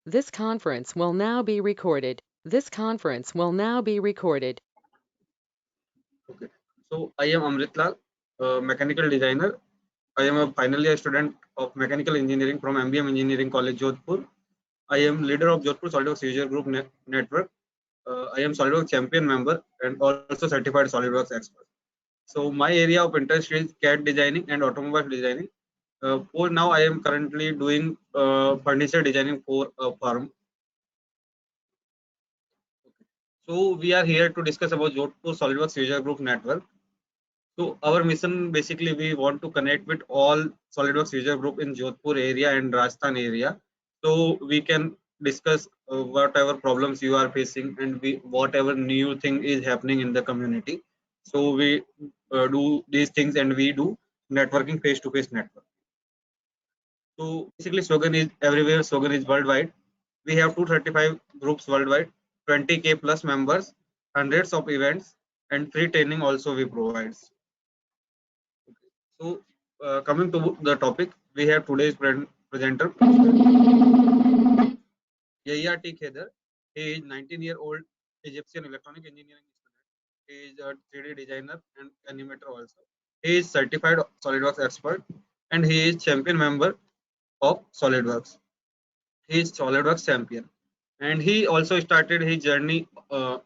This conference will now be recorded. This conference will now be recorded. Okay. So I am Amritlal, mechanical designer. I am a final year student of mechanical engineering from MBM Engineering College, Jodhpur. I am leader of Jodhpur SolidWorks user group network. I am SolidWorks champion member and also certified SolidWorks expert. So my area of interest is CAD designing and automobile designing. For now, I am currently doing furniture designing for a firm. So we are here to discuss about Jodhpur SolidWorks user group network. So our mission, basically, we want to connect with all SolidWorks user group in Jodhpur area and Rajasthan area, so we can discuss whatever problems you are facing and whatever new thing is happening in the community. So we do these things and we do networking, face-to-face network. So basically, SWUGN is everywhere. SWUGN is worldwide. We have 235 groups worldwide, 20K plus members, hundreds of events, and free training also we provide. So, coming to the topic, we have today's presenter, Yahya T Khedr. He is 19-year-old Egyptian electronic engineering student. He is a 3D designer and animator also. He is certified SolidWorks expert and he is champion member of SolidWorks. He is SolidWorks champion. And he also started his journey,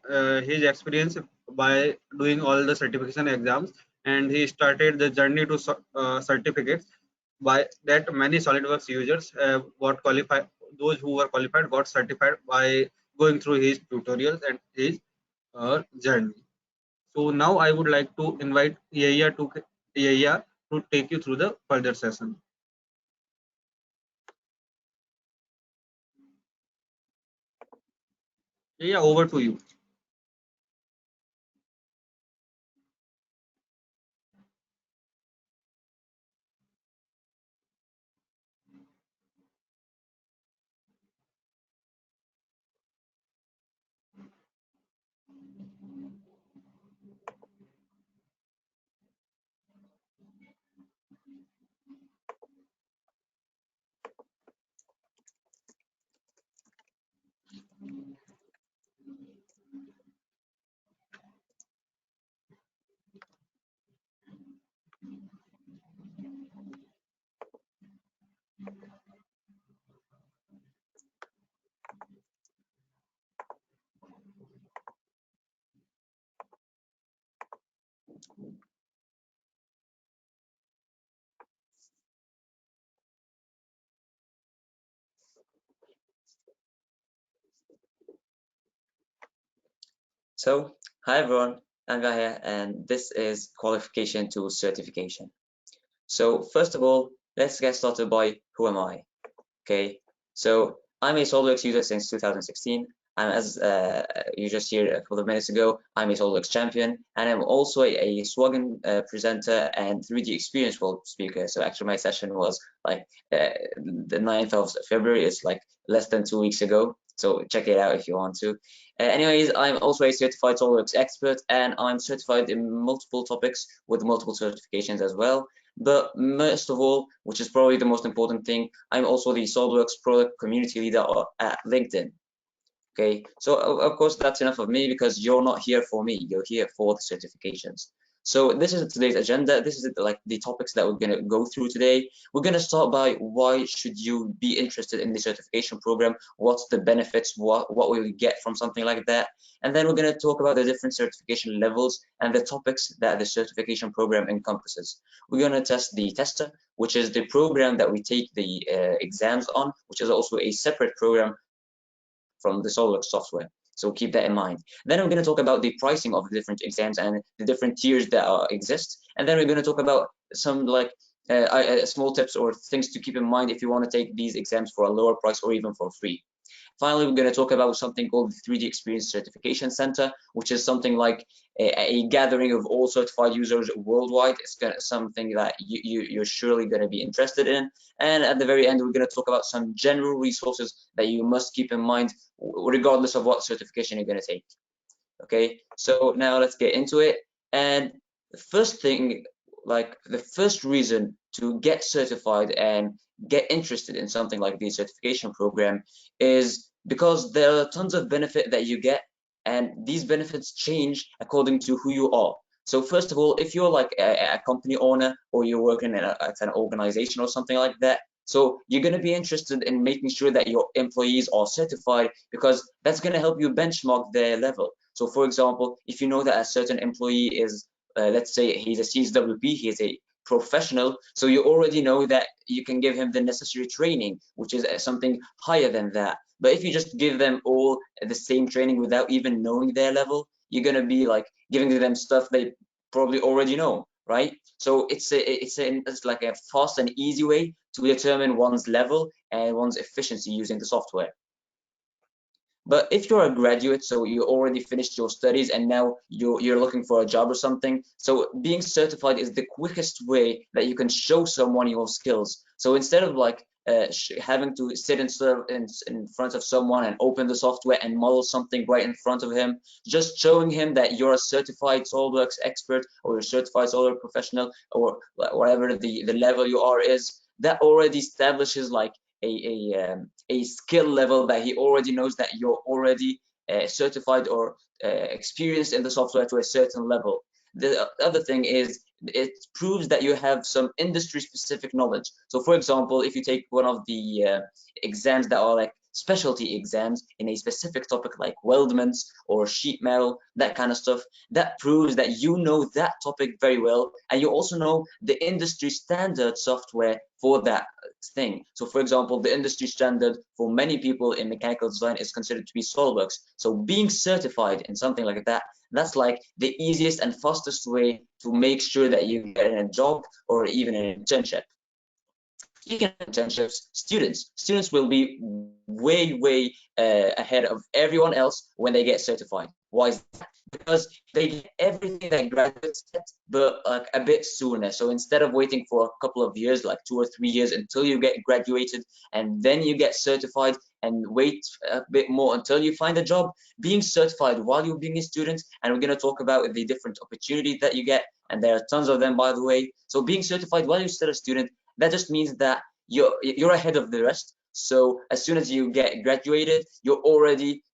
his experience by doing all the certification exams, and he started the journey to certificates. By that, many SolidWorks users got qualified. Those who were qualified got certified by going through his tutorials and his journey. So now I would like to invite Yahya to take you through the further session. Yahya, over to you. So, hi everyone, I'm Yahya, and this is Qualification to Certification. So, first of all, let's get started by who am I? Okay, so I'm a SolidWorks user since 2016. And as you just heard a couple of minutes ago, I'm a SolidWorks champion, and I'm also a SWUGN presenter and 3D Experience World speaker. So actually, my session was like the 9th of February. It's like less than 2 weeks ago. So check it out if you want to. Anyways, I'm also a certified SolidWorks expert, and I'm certified in multiple topics with multiple certifications as well. But most of all, which is probably the most important thing, I'm also the SolidWorks product community leader at LinkedIn. Okay, so of course that's enough of me because you're not here for me, you're here for the certifications. So this is today's agenda. This is like the topics that we're gonna go through today. We're gonna start by why should you be interested in the certification program? What's the benefits? What will you get from something like that? And then we're gonna talk about the different certification levels and the topics that the certification program encompasses. We're gonna test the tester, which is the program that we take the exams on, which is also a separate program from the SolidWorks software. So keep that in mind. Then we're going to talk about the pricing of the different exams and the different tiers that exist. And then we're going to talk about some like small tips or things to keep in mind if you want to take these exams for a lower price or even for free. Finally, we're going to talk about something called the 3D Experience Certification Center, which is something like a gathering of all certified users worldwide. It's something that you're surely going to be interested in. And at the very end, we're going to talk about some general resources that you must keep in mind, regardless of what certification you're going to take. Okay, so now let's get into it. And the first thing, like the first reason to get certified and get interested in something like the certification program is because there are tons of benefit that you get, and these benefits change according to who you are. So first of all, if you're like a company owner, or you're working at an organization or something like that, so you're going to be interested in making sure that your employees are certified, because that's going to help you benchmark their level. So for example, if you know that a certain employee is, let's say he's a CSWP, he's a professional, so you already know that you can give him the necessary training, which is something higher than that. But if you just give them all the same training without even knowing their level, you're going to be like giving them stuff they probably already know, right? So it's like a fast and easy way to determine one's level and one's efficiency using the software. But if you're a graduate, so you already finished your studies and now you're looking for a job or something, so being certified is the quickest way that you can show someone your skills. So instead of like having to sit in front of someone and open the software and model something right in front of him, just showing him that you're a certified SolidWorks expert, or you're a certified SolidWorks professional, or whatever the level you are is, that already establishes like a skill level that he already knows that you're already certified or experienced in the software to a certain level. The other thing is it proves that you have some industry specific knowledge. So for example, if you take one of the exams that are like specialty exams in a specific topic like weldments or sheet metal, that kind of stuff, that proves that you know that topic very well, and you also know the industry standard software for that thing. So for example, the industry standard for many people in mechanical design is considered to be SolidWorks. So being certified in something like that, that's like the easiest and fastest way to make sure that you get a job or even an internship. Speaking of internships, students will be way ahead of everyone else when they get certified. Why is that? Because they get everything that graduates get, but like a bit sooner. So instead of waiting for a couple of years, like 2 or 3 years until you get graduated and then you get certified and wait a bit more until you find a job, being certified while you're being a student, and we're going to talk about the different opportunities that you get, and there are tons of them, by the way. So being certified while you're still a student, that just means that you're ahead of the rest. So as soon as you get graduated, you're already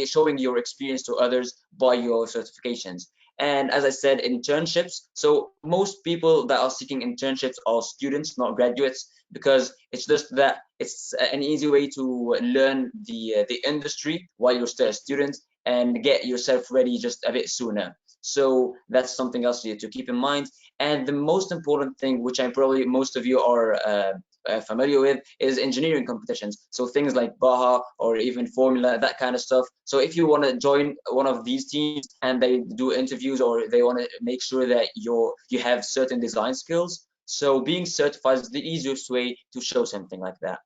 showing your experience to others by your certifications. And as I said, internships. So most people that are seeking internships are students, not graduates, because it's just that it's an easy way to learn the industry while you're still a student and get yourself ready just a bit sooner. So that's something else to keep in mind. And the most important thing, which I'm probably most of you are familiar with, is engineering competitions. So things like Baja or even Formula, that kind of stuff. So if you want to join one of these teams and they do interviews, or they want to make sure that you have certain design skills, so being certified is the easiest way to show something like that.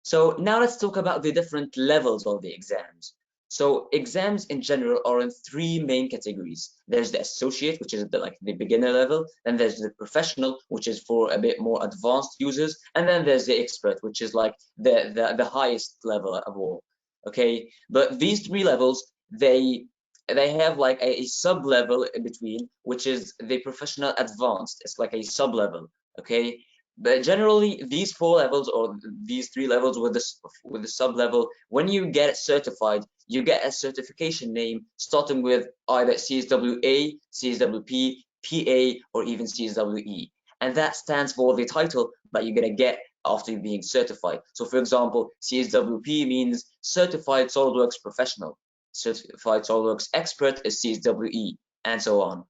So now let's talk about the different levels of the exams. So exams in general are in 3 main categories. There's the associate, which is the beginner level. Then there's the professional, which is for a bit more advanced users. And then there's the expert, which is like the highest level of all. Okay, but these 3 levels, they have like a sub level in between, which is the professional advanced. It's like a sub level. Okay, but generally, these 4 levels, or these 3 levels with the sub level, when you get certified, you get a certification name starting with either CSWA, CSWP, PA, or even CSWE, and that stands for the title that you're gonna get after being certified. So, for example, CSWP means Certified SolidWorks Professional, Certified SolidWorks Expert is CSWE, and so on.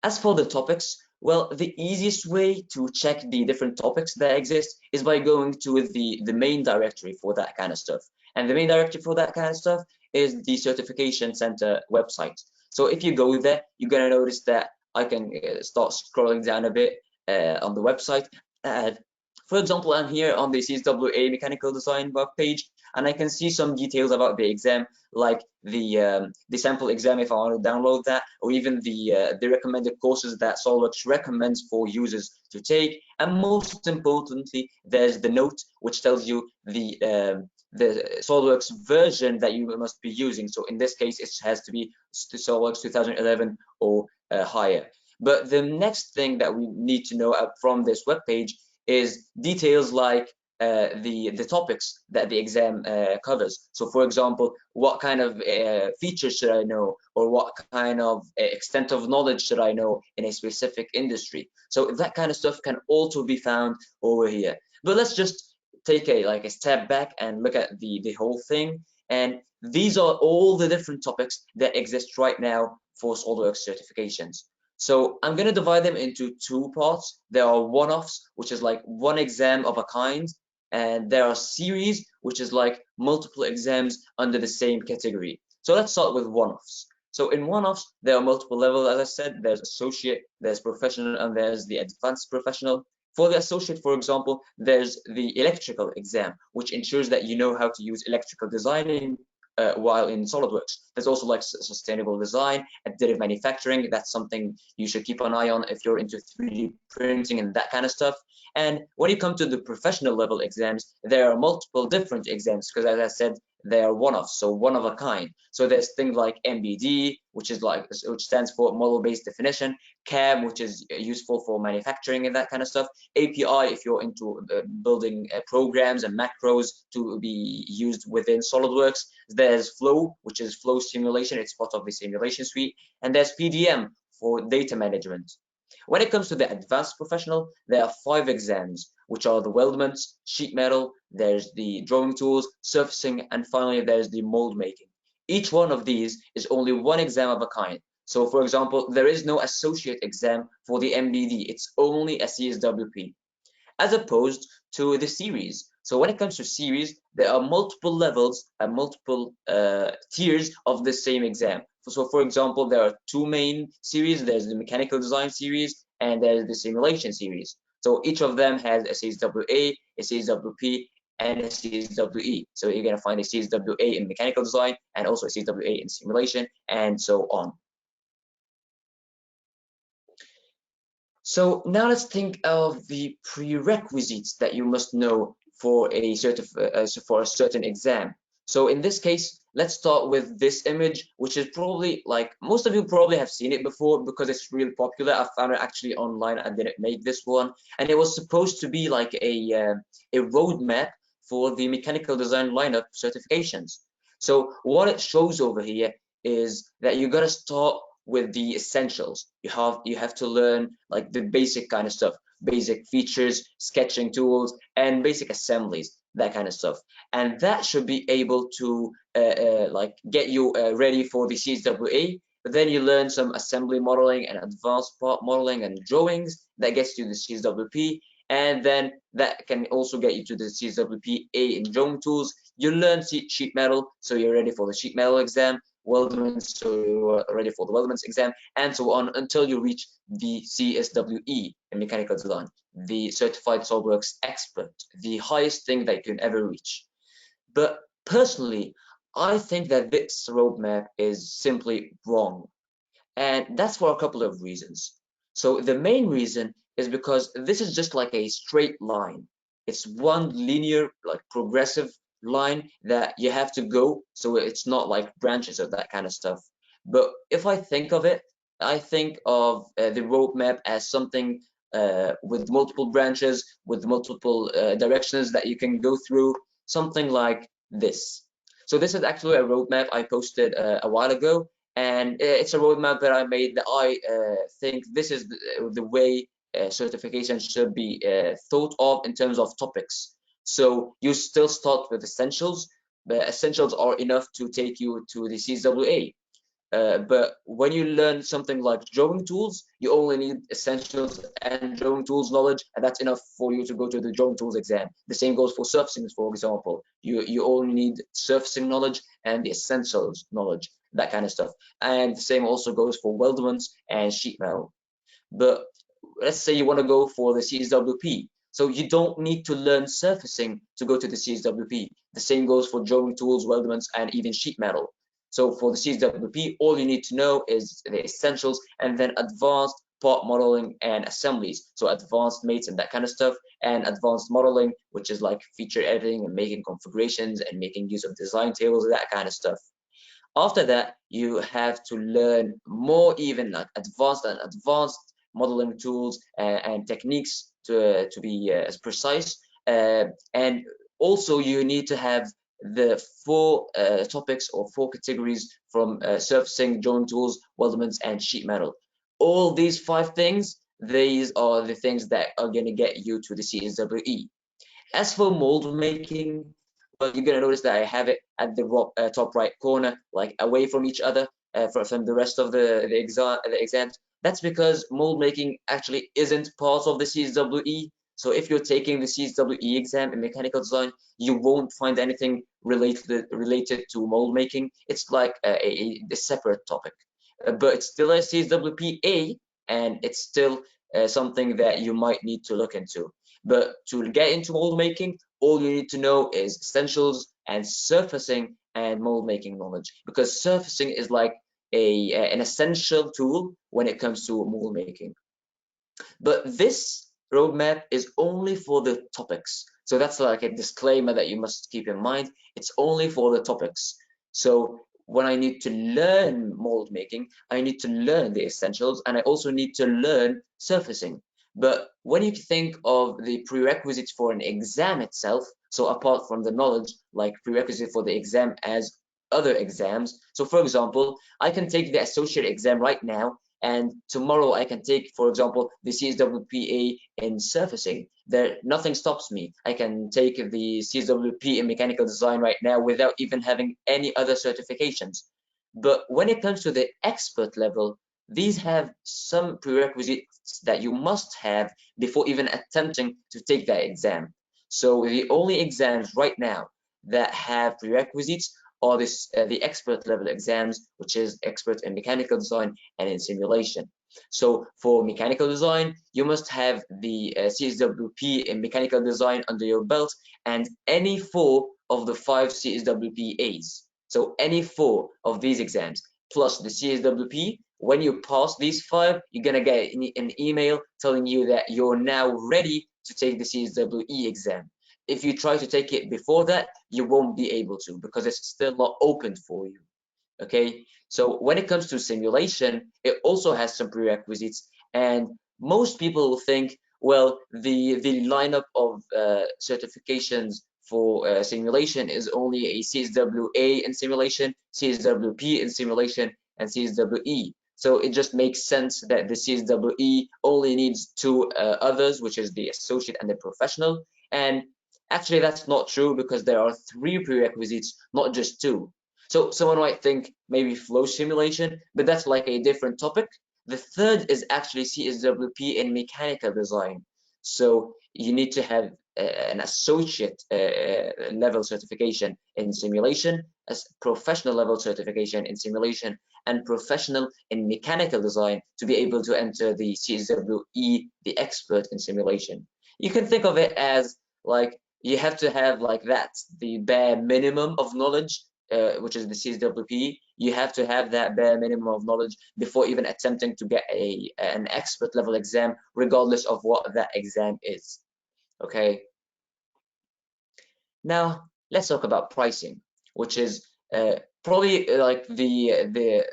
As for the topics, well, the easiest way to check the different topics that exist is by going to the main directory for that kind of stuff. And the main directory for that kind of stuff is the Certification Center website. So if you go there, you're gonna notice that I can start scrolling down a bit on the website. For example, I'm here on the CSWA Mechanical Design web page, and I can see some details about the exam, like the sample exam if I want to download that, or even the recommended courses that SolidWorks recommends for users to take. And most importantly, there's the note, which tells you the SolidWorks version that you must be using. So in this case, it has to be SolidWorks 2011 or higher. But the next thing that we need to know from this webpage is details like the topics that the exam covers. So for example, what kind of features should I know, or what kind of extent of knowledge should I know in a specific industry? So that kind of stuff can also be found over here. But let's just take a step back and look at the whole thing. And these are all the different topics that exist right now for SolidWorks certifications. So I'm going to divide them into two parts. There are one-offs, which is like one exam of a kind, and there are series, which is like multiple exams under the same category. So let's start with one-offs. So in one-offs, there are multiple levels. As I said, there's associate, there's professional, and there's the advanced professional. For the associate, for example, there's the electrical exam, which ensures that you know how to use electrical designing while in SolidWorks. There's also like sustainable design, additive manufacturing. That's something you should keep an eye on if you're into 3D printing and that kind of stuff. And when you come to the professional level exams, there are multiple different exams because, as I said, they are one-offs, so one of a kind. So there's things like MBD, which stands for model-based definition, CAM, which is useful for manufacturing and that kind of stuff, API if you're into building programs and macros to be used within SolidWorks. There's Flow, which is flow simulation, it's part of the simulation suite, and there's PDM for data management. When it comes to the advanced professional, there are 5 exams, which are the weldments, sheet metal, there's the drawing tools, surfacing, and finally there's the mold making. Each one of these is only one exam of a kind. So for example, there is no associate exam for the MBD, it's only a CSWP, as opposed to the series. So when it comes to series, there are multiple levels and multiple tiers of the same exam. So for example, there are 2 main series. There's the mechanical design series and there's the simulation series. So each of them has a CSWA, a CSWP, and a CSWE. So you're going to find a CSWA in mechanical design and also a CSWA in simulation and so on. So now let's think of the prerequisites that you must know for a certain exam. So in this case, let's start with this image, which is probably like most of you probably have seen it before because it's really popular. I found it actually online. I didn't make this one, and it was supposed to be like a roadmap for the mechanical design lineup certifications. So what it shows over here is that you got to start with the essentials. You have to learn like the basic kind of stuff, basic features, sketching tools, and basic assemblies, that kind of stuff. And that should be able to like get you ready for the CSWA. But then you learn some assembly modeling and advanced part modeling and drawings that gets you the CSWP, and then that can also get you to the CSWP-A in drawing tools. You learn sheet metal, so you're ready for the sheet metal exam, weldments, so you're ready for the weldments exam, and so on until you reach the CSWE in mechanical design, the Certified SolidWorks Expert, the highest thing that you can ever reach. But personally, I think that this roadmap is simply wrong, and that's for a couple of reasons. So the main reason is because this is just like a straight line. It's one linear, like progressive line that you have to go, so it's not like branches or that kind of stuff. But if I think of it, I think of the roadmap as something with multiple branches, with multiple directions that you can go through, something like this. So this is actually a roadmap I posted a while ago, and it's a roadmap that I made that I think this is the way certification should be thought of in terms of topics. So you still start with essentials, but essentials are enough to take you to the CSWA. But when you learn something like drawing tools, you only need essentials and drawing tools knowledge, and that's enough for you to go to the drawing tools exam. The same goes for surfacing, for example. You only need surfacing knowledge and the essentials knowledge, that kind of stuff. And the same also goes for weldments and sheet metal. But let's say you want to go for the CSWP. So you don't need to learn surfacing to go to the CSWP. The same goes for drawing tools, weldments, and even sheet metal. So for the CSWP, all you need to know is the essentials and then advanced part modeling and assemblies. So advanced mates and that kind of stuff, and advanced modeling, which is like feature editing and making configurations and making use of design tables, that kind of stuff. After that, you have to learn more even like advanced and advanced modeling tools and techniques to be as precise. And also you need to have the 4 topics or 4 categories from surfacing, drawing tools, weldments, and sheet metal. All these 5 things, these are the things that are going to get you to the CSWE. As for mold making, well, you're gonna notice that I have it at the top right corner, like away from each other, from the rest of the exams. That's because mold making actually isn't part of the CSWE. So if you're taking the CSWE exam in mechanical design, you won't find anything related to mold making. It's like a separate topic, but it's still a CSWPA, and it's still something that you might need to look into. But to get into mold making, all you need to know is essentials and surfacing and mold making knowledge, because surfacing is like an essential tool when it comes to mold making. But this roadmap is only for the topics. So that's like a disclaimer that you must keep in mind. It's only for the topics. So when I need to learn mold making, I need to learn the essentials, and I also need to learn surfacing. But when you think of the prerequisites for an exam itself, so apart from the knowledge, like prerequisite for the exam as other exams. So for example, I can take the associate exam right now, and tomorrow I can take, for example, the CSWPA in surfacing. Nothing stops me. I can take the CSWP in mechanical design right now without even having any other certifications. But when it comes to the expert level, these have some prerequisites that you must have before even attempting to take that exam. So the only exams right now that have prerequisites are the expert level exams, which is expert in mechanical design and in simulation. So for mechanical design, you must have the CSWP in mechanical design under your belt, and any 4 of the 5 CSWPAs. So any 4 of these exams plus the CSWP. When you pass these 5, you're gonna get an email telling you that you're now ready to take the CSWE exam. If you try to take it before that, you won't be able to, because it's still not open for you. Okay, so when it comes to simulation, it also has some prerequisites, and most people will think, well, the lineup of certifications for simulation is only a CSWA in simulation, CSWP in simulation, and CSWE. So it just makes sense that the CSWE only needs 2 others, which is the associate and the professional. And actually, that's not true, because there are 3 prerequisites, not just 2. So someone might think maybe flow simulation, but that's like a different topic. The third is actually CSWP in mechanical design. So you need to have an associate level certification in simulation, as professional level certification in simulation, and professional in mechanical design to be able to enter the CSWE, the expert in simulation. You can think of it as like you have to have like that, the bare minimum of knowledge, which is the CSWP. You have to have that bare minimum of knowledge before even attempting to get an expert level exam, regardless of what that exam is. Okay. Now let's talk about pricing, which is probably like the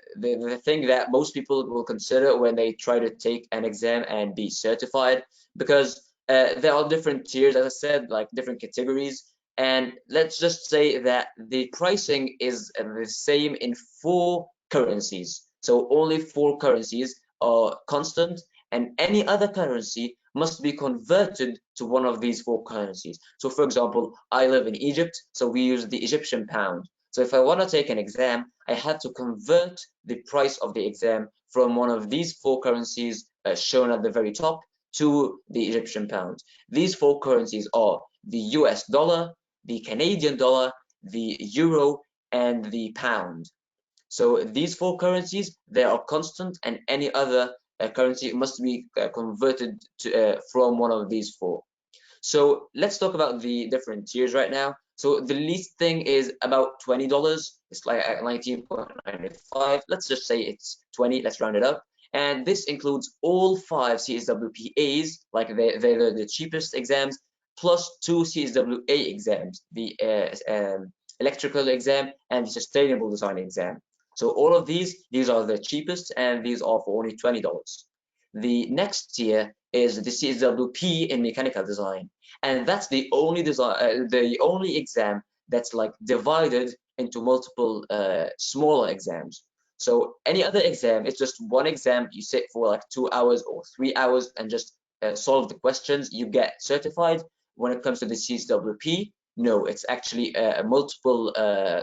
thing that most people will consider when they try to take an exam and be certified, because there are different tiers, as I said, like different categories. And let's just say that the pricing is the same in 4 currencies. So only 4 currencies are constant, and any other currency must be converted to one of these 4 currencies. So for example, I live in Egypt, so we use the Egyptian pound. So if I want to take an exam, I have to convert the price of the exam from one of these 4 currencies shown at the very top to the Egyptian pound. These 4 currencies are the US dollar, the Canadian dollar, the euro, and the pound. So these 4 currencies, they are constant, and any other currency must be converted to, from one of these 4. So let's talk about the different tiers right now. So the least thing is about $20. It's like 19.95. Let's just say it's 20. Let's round it up. And this includes all 5 CSWPAs, like they're the cheapest exams, plus 2 CSWA exams, the electrical exam and the sustainable design exam. So all of these are the cheapest, and these are for only $20. the next tier is the CSWP in mechanical design, and that's the only exam that's like divided into multiple smaller exams. So any other exam, it's just one exam. You sit for like 2 hours or 3 hours and just solve the questions. You get certified. When it comes to the CSWP, no, it's actually multiple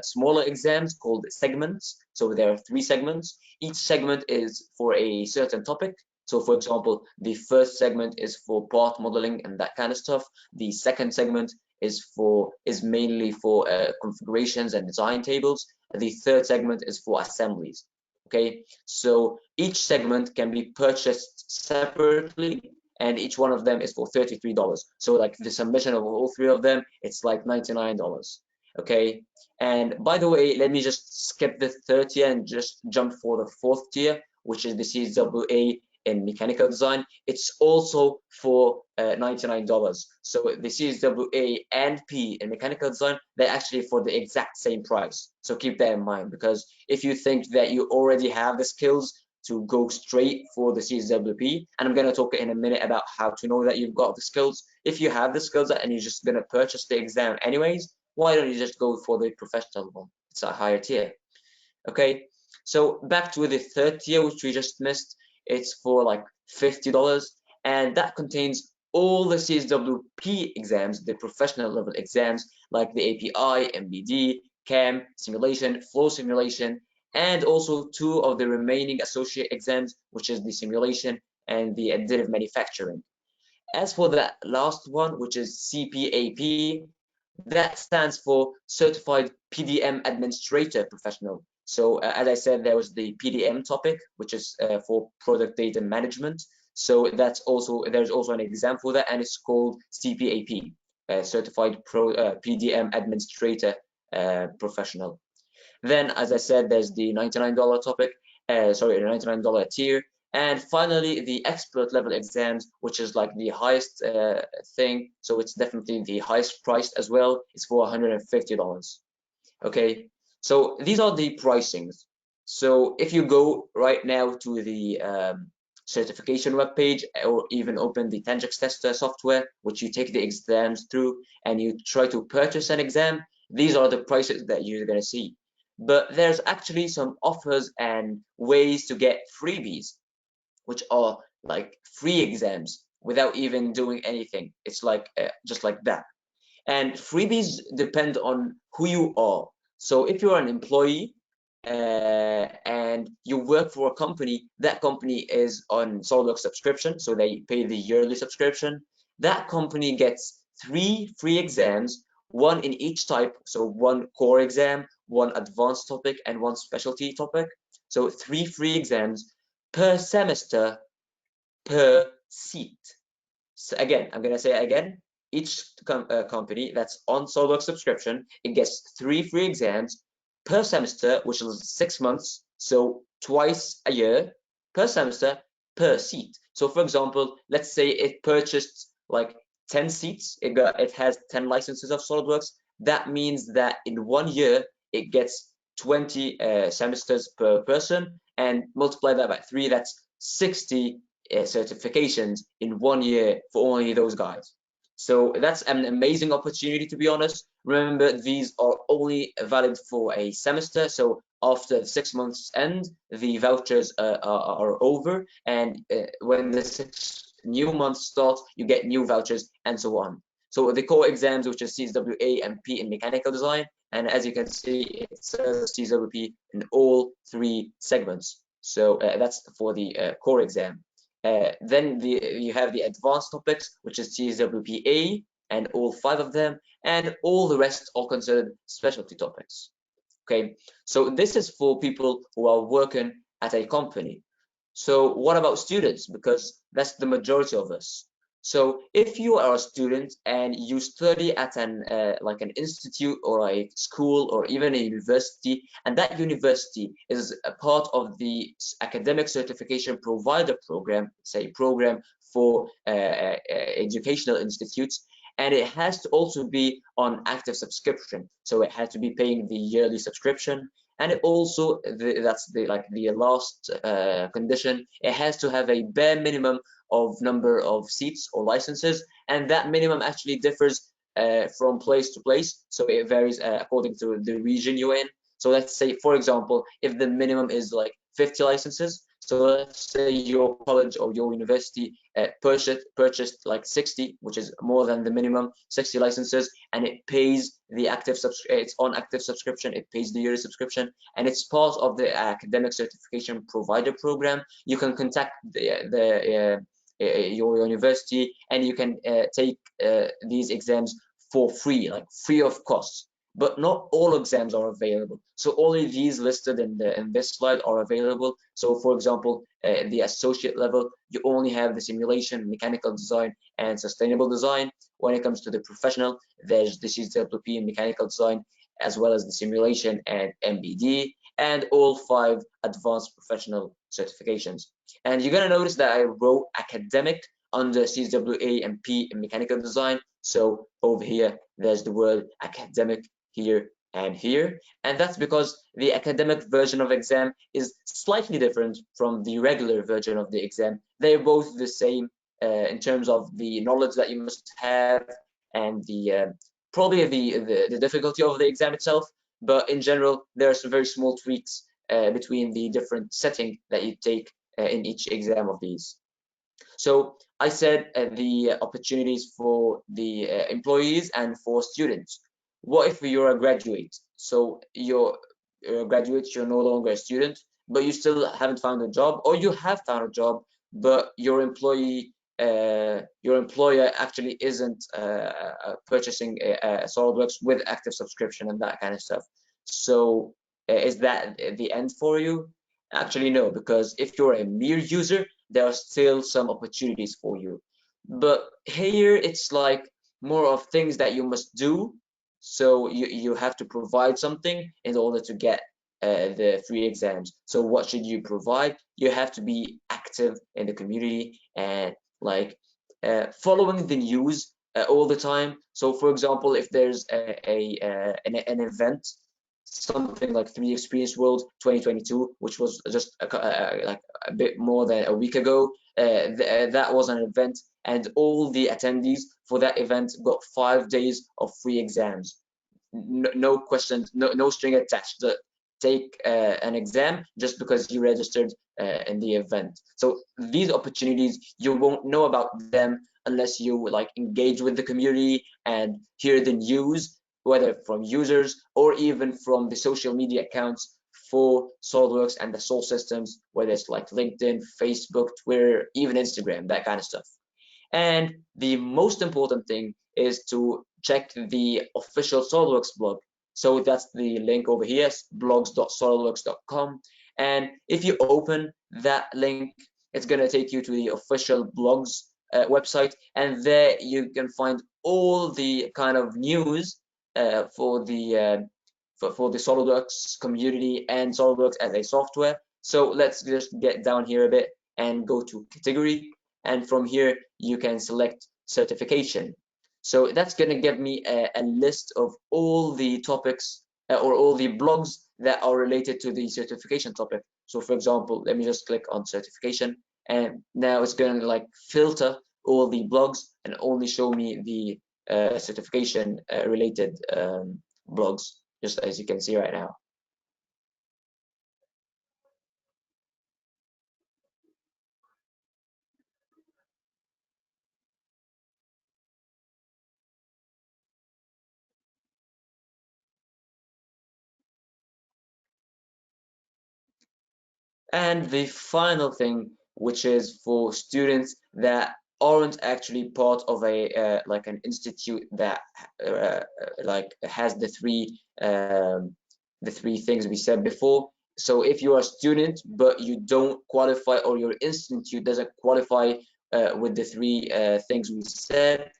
smaller exams called segments. So there are 3 segments. Each segment is for a certain topic. So for example, the first segment is for part modeling and that kind of stuff. The second segment is mainly for configurations and design tables. The third segment is for assemblies. Okay, so each segment can be purchased separately, and each one of them is for $33. So like the submission of all 3 of them, it's like $99. Okay, and by the way, let me just skip the third tier and just jump for the fourth tier, which is the CSWA in mechanical design. It's also for $99. So the CSWA and P in mechanical design, they're actually for the exact same price. So keep that in mind, because if you think that you already have the skills to go straight for the CSWP, and I'm going to talk in a minute about how to know that you've got the skills. If you have the skills and you're just going to purchase the exam anyways, why don't you just go for the professional one? It's a higher tier. Okay, so back to the third tier, which we just missed. It's for like $50, and that contains all the CSWP exams, the professional level exams, like the API, MBD, CAM, simulation, flow simulation, and also 2 of the remaining associate exams, which is the simulation and the additive manufacturing. As for that last one, which is CPAP, that stands for Certified PDM Administrator Professional. So as I said, there was the PDM topic, which is for product data management. So there's also an exam for that, and it's called CPAP, Certified PDM Administrator Professional. Then, as I said, there's the $99 topic, the $99 tier. And finally, the expert level exams, which is like the highest thing. So it's definitely the highest priced as well. It's for $150. Okay, so these are the pricings. So if you go right now to the certification webpage, or even open the Tangex Tester software, which you take the exams through, and you try to purchase an exam, these are the prices that you're going to see. But there's actually some offers and ways to get freebies, which are like free exams without even doing anything. It's like just like that. And freebies depend on who you are. So if you're an employee and you work for a company, that company is on SolidWorks subscription, so they pay the yearly subscription. That company gets 3 free exams, 1 in each type. So 1 core exam, 1 advanced topic, and 1 specialty topic. So 3 free exams per semester per seat. So again, I'm going to say it again. Each company that's on SolidWorks subscription, it gets 3 free exams per semester, which is 6 months, so twice a year per semester per seat. So for example, let's say it purchased like 10 seats, it has 10 licenses of SolidWorks. That means that in 1 year it gets 20 semesters per person, and multiply that by 3, that's 60 certifications in 1 year for only those guys. So that's an amazing opportunity, to be honest. Remember, these are only valid for a semester. So after 6 months end, the vouchers are over, and when the 6 new months start, you get new vouchers and so on. So the core exams, which is CSWA and P in mechanical design, and as you can see, it says CSWP in all 3 segments. So that's for the core exam. Then you have the advanced topics, which is CSWPA, and all 5 of them, and all the rest are considered specialty topics. Okay, so this is for people who are working at a company. So what about students? Because that's the majority of us. So if you are a student and you study at an like an institute or a school or even a university, and that university is a part of the academic certification provider program, say program for educational institutes, and it has to also be on active subscription. So it has to be paying the yearly subscription, And it also, that's the last condition, it has to have a bare minimum of number of seats or licenses, and that minimum actually differs from place to place, so it varies according to the region you're in. So let's say, for example, if the minimum is like 50 licenses, so let's say your college or your university purchased like 60, which is more than the minimum, 60 licenses, and it pays the it's on active subscription, it pays the yearly subscription, and it's part of the academic certification provider program. You can contact your university, and you can take these exams for free, like free of cost. But not all exams are available. So only these listed in this slide are available. So for example, the associate level, you only have the simulation, mechanical design, and sustainable design. When it comes to the professional, there's the CWP in mechanical design, as well as the simulation and MBD, and all 5 advanced professional certifications. And you're gonna notice that I wrote academic under CWA and P in mechanical design. So over here, there's the word academic here and here, and that's because the academic version of exam is slightly different from the regular version of the exam. They're both the same in terms of the knowledge that you must have and the probably the difficulty of the exam itself, but in general there are some very small tweaks between the different setting that you take in each exam of these. So I said the opportunities for the employees and for students. What if you're a graduate? So you're a graduate, you're no longer a student, but you still haven't found a job, or you have found a job, but your employer actually isn't purchasing SolidWorks with active subscription and that kind of stuff. So is that the end for you? Actually, no, because if you're a mere user, there are still some opportunities for you. But here it's like more of things that you must do. So you have to provide something in order to get the free exams. So what should you provide? You have to be active in the community and like following the news all the time. So for example, if there's an event, something like 3 Experience World 2022, which was just like a bit more than a week ago. That was an event, and all the attendees for that event got 5 days of free exams. No questions, no string attached. Take an exam just because you registered in the event. So these opportunities, you won't know about them unless you like engage with the community and hear the news, whether from users or even from the social media accounts for SolidWorks and the Sol systems, whether it's like LinkedIn, Facebook, Twitter, even Instagram, that kind of stuff. And the most important thing is to check the official SolidWorks blog. So that's the link over here, blogs.solidworks.com. And if you open that link, it's going to take you to the official blogs website, and there you can find all the kind of news for the SolidWorks community and SolidWorks as a software. So let's just get down here a bit and go to category, and from here you can select certification. So that's going to give me a list of all the topics or all the blogs that are related to the certification topic. So for example, let me just click on certification, and now it's going to like filter all the blogs and only show me the certification related blogs, just as you can see right now. And the final thing, which is for students that aren't actually part of a like an institute that like has the three things we said before. So if you are a student but you don't qualify, or your institute doesn't qualify with the three things we said,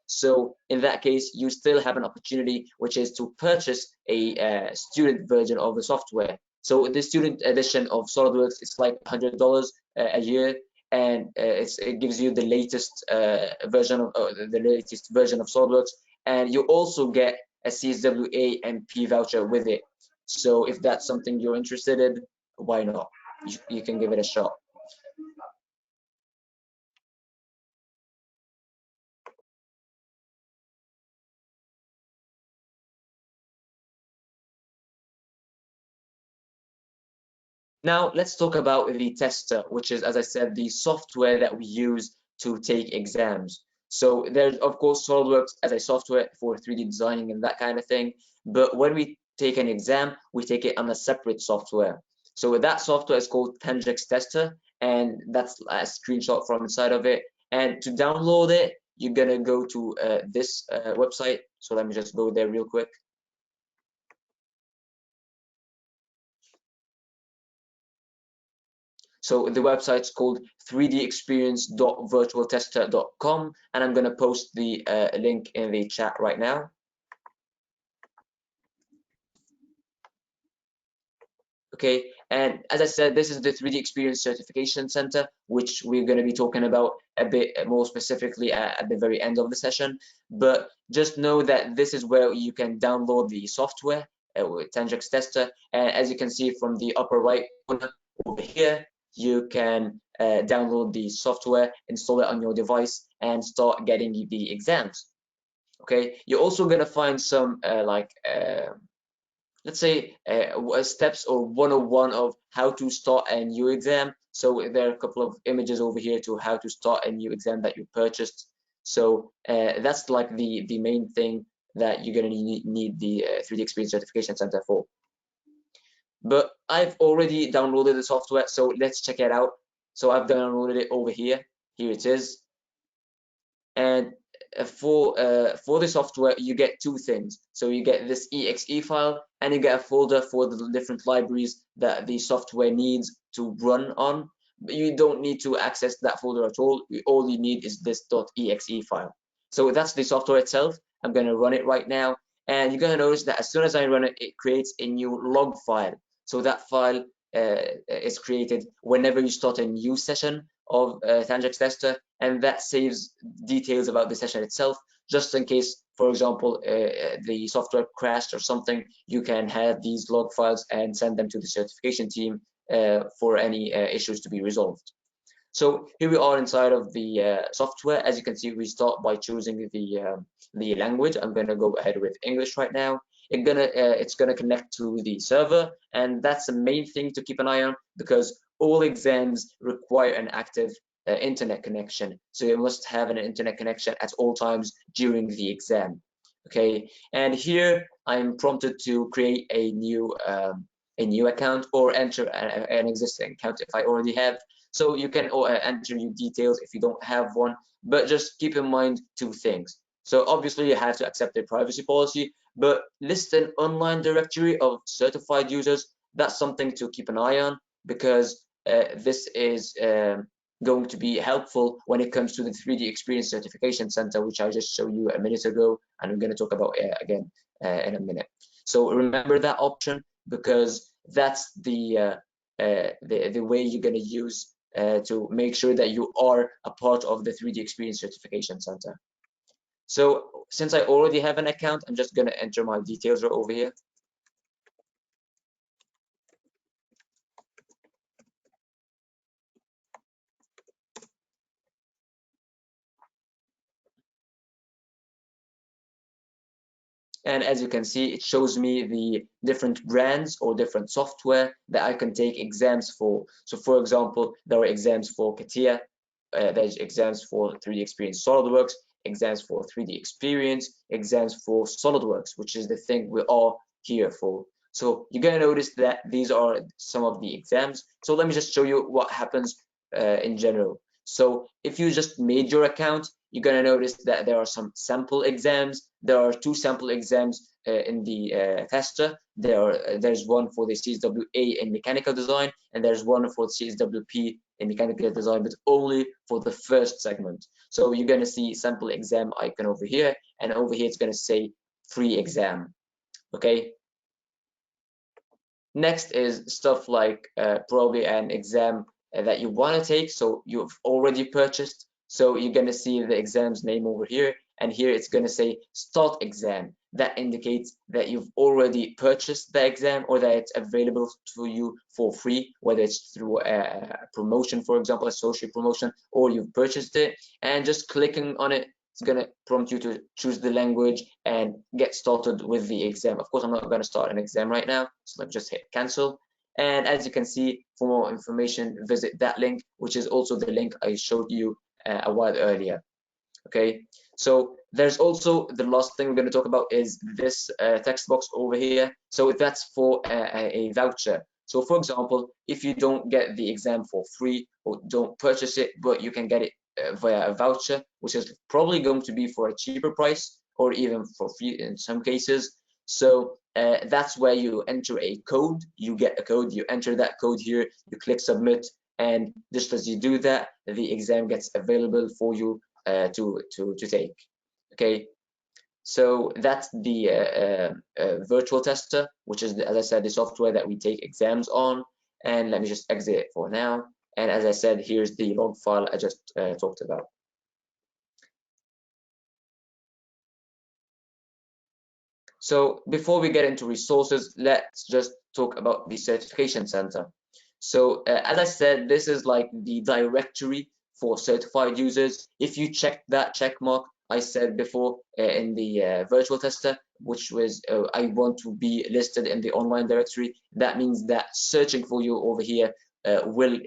so in that case you still have an opportunity, which is to purchase a student version of the software. So the student edition of SolidWorks is like $100 a year, and it gives you the latest version of SolidWorks, and you also get a CSWA and P voucher with it. So if that's something you're interested in, why not? You can give it a shot. Now let's talk about the tester, which is, as I said, the software that we use to take exams. So there's of course SolidWorks as a software for 3D designing and that kind of thing. But when we take an exam, we take it on a separate software. So that software is called Tangix Tester, and that's a screenshot from inside of it. And to download it, you're gonna go to this website. So let me just go there real quick. So the website's called 3dexperience.virtualtester.com, and I'm going to post the link in the chat right now. Okay, and as I said, this is the 3D Experience Certification Center, which we're going to be talking about a bit more specifically at the very end of the session. But just know that this is where you can download the software with Tangix Tester. And as you can see from the upper right corner over here, you can download the software, install it on your device, and start getting the exams. Okay, you're also going to find some let's say steps or 101 of how to start a new exam. So there are a couple of images over here to how to start a new exam that you purchased. So that's like the main thing that you're going to need the 3D Experience Certification Center for. But I've already downloaded the software, so let's check it out. So I've downloaded it over here. Here it is. And for the software, you get two things. So you get this exe file, and you get a folder for the different libraries that the software needs to run on. But you don't need to access that folder at all. All you need is this .exe file. So that's the software itself. I'm going to run it right now, and you're going to notice that as soon as I run it, it creates a new log file. So that file is created whenever you start a new session of Tangix Tester, and that saves details about the session itself, just in case, for example, the software crashed or something. You can have these log files and send them to the certification team for any issues to be resolved. So here we are inside of the software. As you can see, we start by choosing the language. I'm going to go ahead with English right now. It's gonna connect to the server, and that's the main thing to keep an eye on, because all exams require an active internet connection. So you must have an internet connection at all times during the exam. Okay, and here I'm prompted to create a new account or enter an existing account if I already have. So you can enter your details if you don't have one, but just keep in mind two things. So obviously you have to accept the privacy policy, but list an online directory of certified users. That's something to keep an eye on, because this is going to be helpful when it comes to the 3D Experience Certification Center, which I just showed you a minute ago, and I'm going to talk about again in a minute. So remember that option, because that's the way you're going to use to make sure that you are a part of the 3D Experience Certification Center. So since I already have an account, I'm just going to enter my details right over here. And as you can see, it shows me the different brands or different software that I can take exams for. So for example, there are exams for CATIA, there's exams for 3D Experience SolidWorks, exams for 3D Experience, exams for SolidWorks, which is the thing we are here for. So you're going to notice that these are some of the exams. So let me just show you what happens in general. So if you just made your account, you're going to notice that there are some sample exams. There are two sample exams in the tester. There's one for the CSWA in mechanical design, and there's one for CSWP in mechanical design, but only for the first segment. So you're going to see sample exam icon over here, and over here it's going to say free exam. Okay. Next is stuff like probably an exam that you want to take, so you've already purchased. So you're going to see the exam's name over here, and here it's going to say start exam. that indicates that you've already purchased the exam or that it's available to you for free, whether it's through a promotion, for example, a social promotion, or you've purchased it. And just clicking on it, it's going to prompt you to choose the language and get started with the exam. Of course, I'm not going to start an exam right now, so let me just hit cancel. And as you can see, for more information, visit that link, which is also the link I showed you a while earlier. Okay, so there's also the last thing we're going to talk about is this text box over here. So that's for a voucher. So for example, if you don't get the exam for free or don't purchase it, but you can get it via a voucher, which is probably going to be for a cheaper price or even for free in some cases. So that's where you enter a code, you get a code, you enter that code here, you click submit, and just as you do that, the exam gets available for you to take. Okay, so that's the virtual tester, which is, as I said, the software that we take exams on. And let me just exit it for now. And as I said, here's the log file I just talked about. So before we get into resources, let's just talk about the certification center. So as I said, this is like the directory for certified users. If you check that check mark I said before in the virtual tester, which was I want to be listed in the online directory, that means that searching for you over here will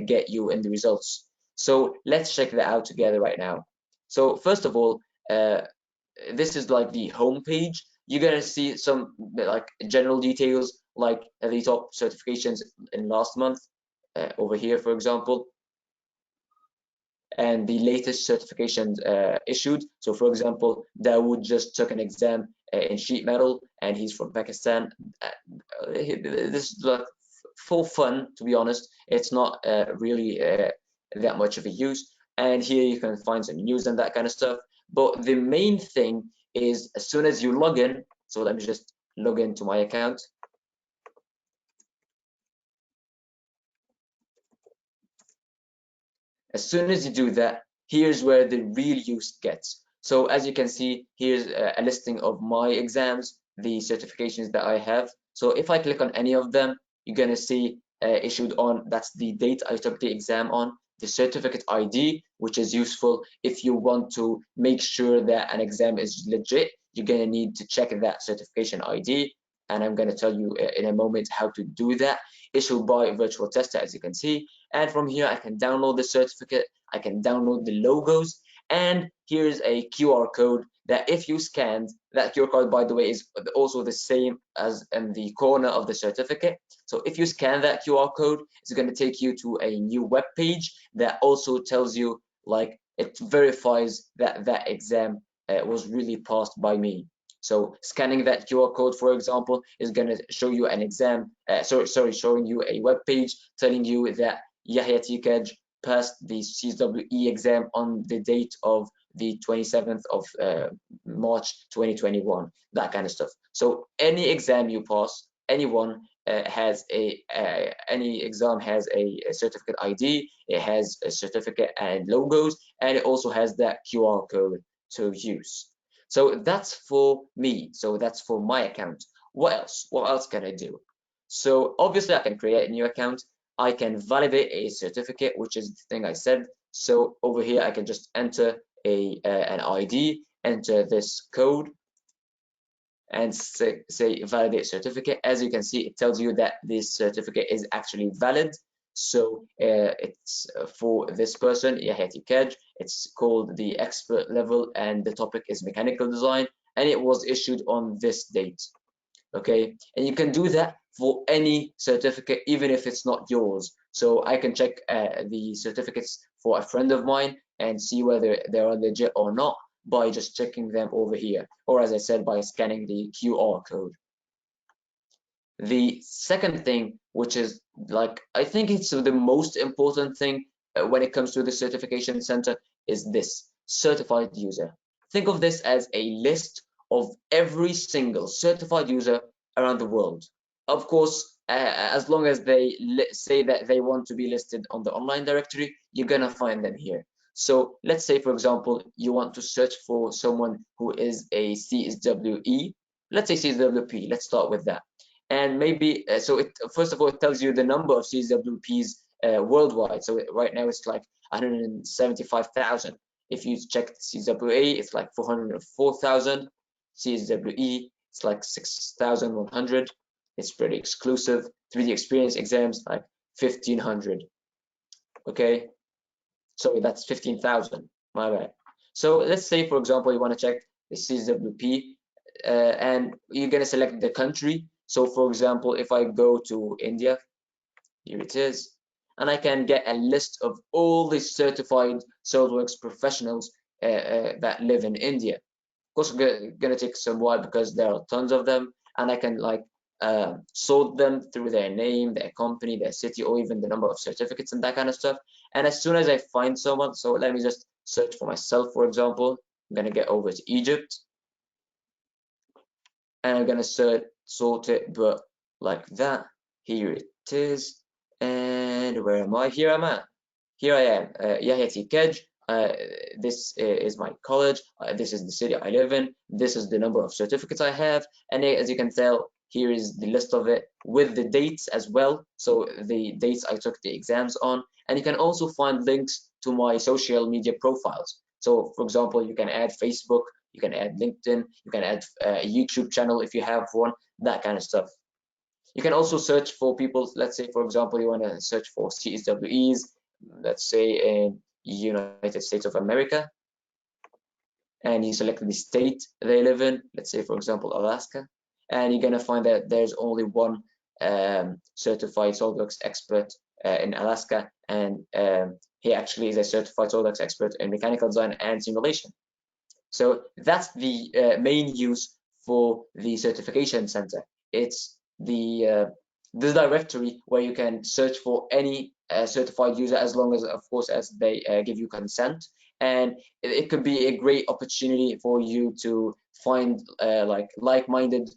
get you in the results. So let's check that out together right now. So first of all, this is like the home page. You're gonna see some like general details like the top certifications in last month over here, for example, and the latest certifications issued. So for example, Dawood just took an exam in sheet metal and he's from Pakistan. This is like for fun, to be honest. It's not really that much of a use. And here you can find some news and that kind of stuff. But the main thing is as soon as you log in, so let me just log into my account. As soon as you do that, here's where the real use gets. So as you can see, here's a listing of my exams, the certifications that I have. So if I click on any of them, you're gonna see issued on, that's the date I took the exam on, the certificate ID, which is useful if you want to make sure that an exam is legit. You're gonna need to check that certification ID, and I'm gonna tell you in a moment how to do that. Issued by virtual tester, as you can see. And from here, I can download the certificate, I can download the logos, and here's a QR code that if you scanned, that QR code, by the way, is also the same as in the corner of the certificate. So if you scan that QR code, it's going to take you to a new web page that also tells you, like, it verifies that that exam was really passed by me. So scanning that QR code, for example, is going to show you an exam, showing you a web page telling you that Yahya T Khedr passed the CWE exam on the date of the 27th of March 2021, that kind of stuff. So any exam you pass, anyone has any exam has a certificate ID, it has a certificate and logos, and it also has that QR code to use. So that's for me. So that's for my account. What else? What else can I do? So obviously I can create a new account. I can validate a certificate, which is the thing I said. So over here, I can just enter an ID, enter this code, and say validate certificate. As you can see, it tells you that this certificate is actually valid. So it's for this person, Yahya T Khedr. It's called the expert level, and the topic is mechanical design, and it was issued on this date. Okay, and you can do that for any certificate, even if it's not yours. So I can check the certificates for a friend of mine and see whether they are legit or not by just checking them over here, or as I said, by scanning the QR code. The second thing, which is like, I think it's the most important thing when it comes to the certification center, is this certified user. Think of this as a list of every single certified user around the world. Of course, as long as they say that they want to be listed on the online directory, you're gonna find them here. So let's say, for example, you want to search for someone who is a CSWE. let's say CWP, let's start with that. And maybe, so it, first of all, it tells you the number of CWPs worldwide. So right now it's like 175,000. If you check CWA, it's like 404,000. CWE, it's like 6,100. It's pretty exclusive. 3D experience exams, like 1,500. Okay, so that's 15,000. My bad. So let's say, for example, you want to check the CWP, and you're gonna select the country. So, for example, if I go to India, here it is, and I can get a list of all the certified SolidWorks professionals that live in India. Of course, it's gonna take some while because there are tons of them, and I can like sort them through their name, their company, their city, or even the number of certificates and that kind of stuff. And as soon as I find someone, so let me just search for myself, for example. I'm gonna get over to Egypt, and I'm gonna sort it, but like that. Here it is. And where am I? Here am I. Here I am, Yahya T Khedr. This is my college. This is the city I live in. This is the number of certificates I have. And as you can tell, here is the list of it with the dates as well. So the dates I took the exams on. And you can also find links to my social media profiles. So for example, you can add Facebook, you can add LinkedIn, you can add a YouTube channel if you have one, that kind of stuff. You can also search for people, let's say, for example, you want to search for CSWEs, let's say in United States of America, and you select the state they live in, let's say, for example, Alaska, and you're going to find that there's only one certified SolidWorks expert in Alaska, and he actually is a certified SolidWorks expert in mechanical design and simulation. So that's the main use for the certification center. It's the directory where you can search for any certified user, as long as, of course, as they give you consent. And it could be a great opportunity for you to find like-minded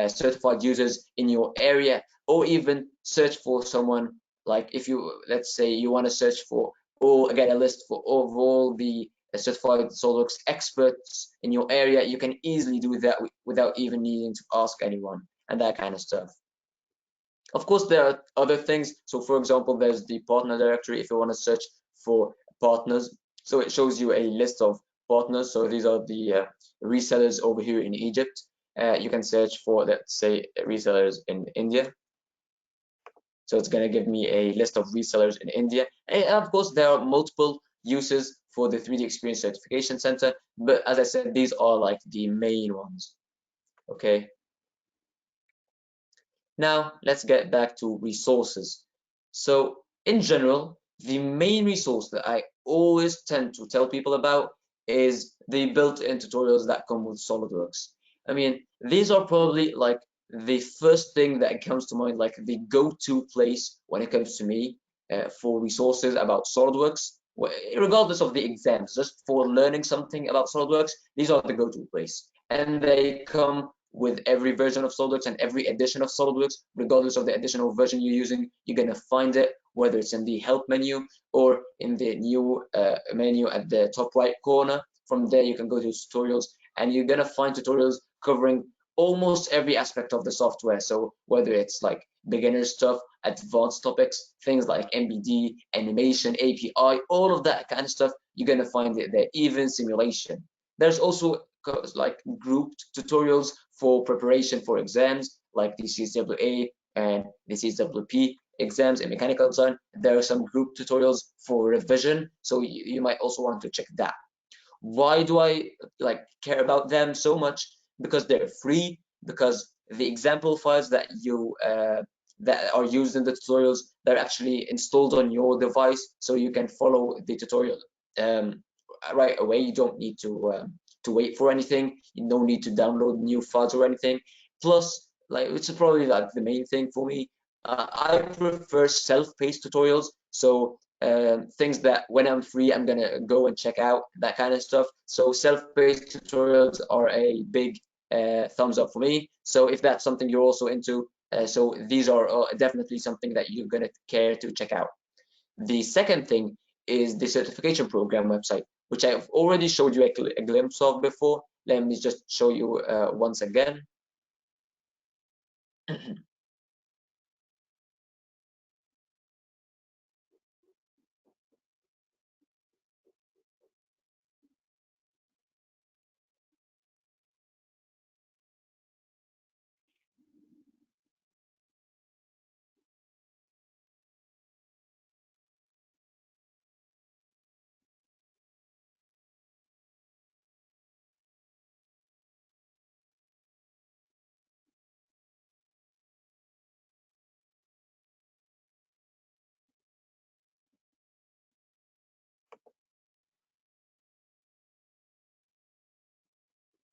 certified users in your area, or even search for someone, like if you, let's say you want to search for, or get a list of all the certified SolidWorks experts in your area. You can easily do that without even needing to ask anyone and that kind of stuff. Of course, there are other things. So for example, there's the partner directory if you want to search for partners. So it shows you a list of partners. So these are the resellers over here in Egypt. You can search for, let's say, resellers in India. So it's going to give me a list of resellers in India. And of course, there are multiple uses for the 3D Experience Certification Center, but as I said, these are like the main ones. Okay. Now let's get back to resources. So in general, the main resource that I always tend to tell people about is the built-in tutorials that come with SolidWorks. I mean, these are probably like the first thing that comes to mind, like the go-to place when it comes to me for resources about SolidWorks, regardless of the exams, just for learning something about SolidWorks. These are the go-to place, and they come with every version of SolidWorks and every edition of SolidWorks. Regardless of the additional version you're using, you're gonna find it, whether it's in the help menu or in the new menu at the top right corner. From there, you can go to tutorials, and you're gonna find tutorials covering almost every aspect of the software. So whether it's like beginner stuff, advanced topics, things like MBD, animation, API, all of that kind of stuff, you're gonna find it there, even simulation. There's also like grouped tutorials for preparation for exams, like the CSWA and the CSWP exams in mechanical design. There are some group tutorials for revision, so you might also want to check that. Why do I like care about them so much? Because they're free, because the example files that you that are used in the tutorials, they're actually installed on your device, so you can follow the tutorial right away. You don't need to wait for anything. You don't need to download new files or anything. Plus, like, it's probably like the main thing for me, I prefer self-paced tutorials. So things that when I'm free, I'm gonna go and check out, that kind of stuff. So self-paced tutorials are a big thumbs up for me. So if that's something you're also into, so these are definitely something that you're gonna care to check out. The second thing is the certification program website, which I've already showed you a glimpse of before. Let me just show you once again.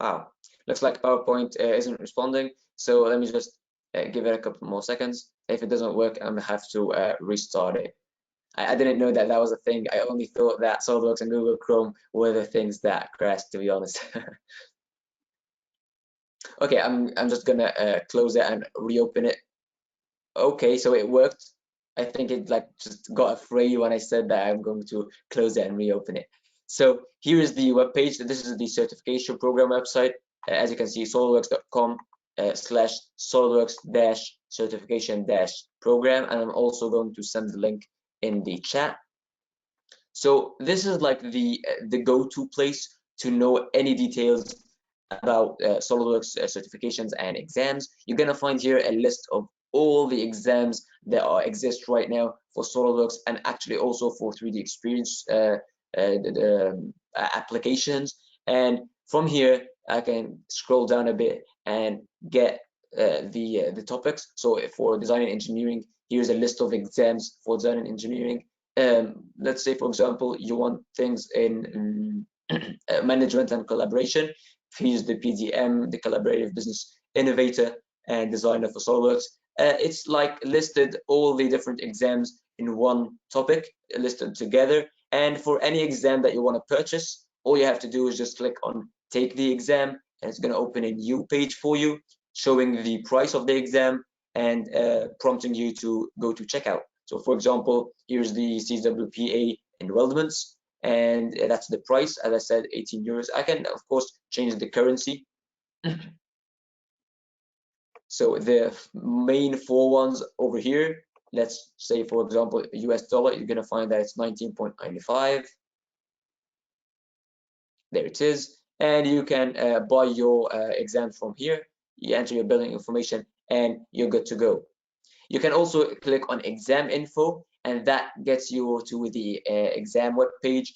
Wow, looks like PowerPoint isn't responding. So let me just give it a couple more seconds. If it doesn't work, I'm gonna have to restart it. I didn't know that that was a thing. I only thought that SolidWorks and Google Chrome were the things that crashed, to be honest. Okay, I'm just gonna close it and reopen it. Okay, so it worked. I think it like just got afraid when I said that I'm going to close it and reopen it. So here is the web page. This is the certification program website. As you can see, solidworks.com slash solidworks dash certification dash program, and I'm also going to send the link in the chat. So this is like the go-to place to know any details about SolidWorks certifications and exams. You're gonna find here a list of all the exams that exist right now for SolidWorks, and actually also for 3D Experience applications. And from here, I can scroll down a bit and get the topics. So for design and engineering, here's a list of exams for design and engineering. Let's say, for example, you want things in management and collaboration. Here's the PDM, the Collaborative Business Innovator and Designer for SolidWorks. It's like listed all the different exams in one topic, listed together. And for any exam that you want to purchase, all you have to do is just click on Take the Exam, and it's going to open a new page for you, showing the price of the exam and prompting you to go to checkout. So for example, here's the CWPA in weldments, and that's the price. As I said, 18 euros. I can, of course, change the currency. So the main four ones over here, let's say, for example, US dollar, you're going to find that it's 19.95. There it is. And you can buy your exam from here. You enter your billing information and you're good to go. You can also click on exam info, and that gets you to the exam web page,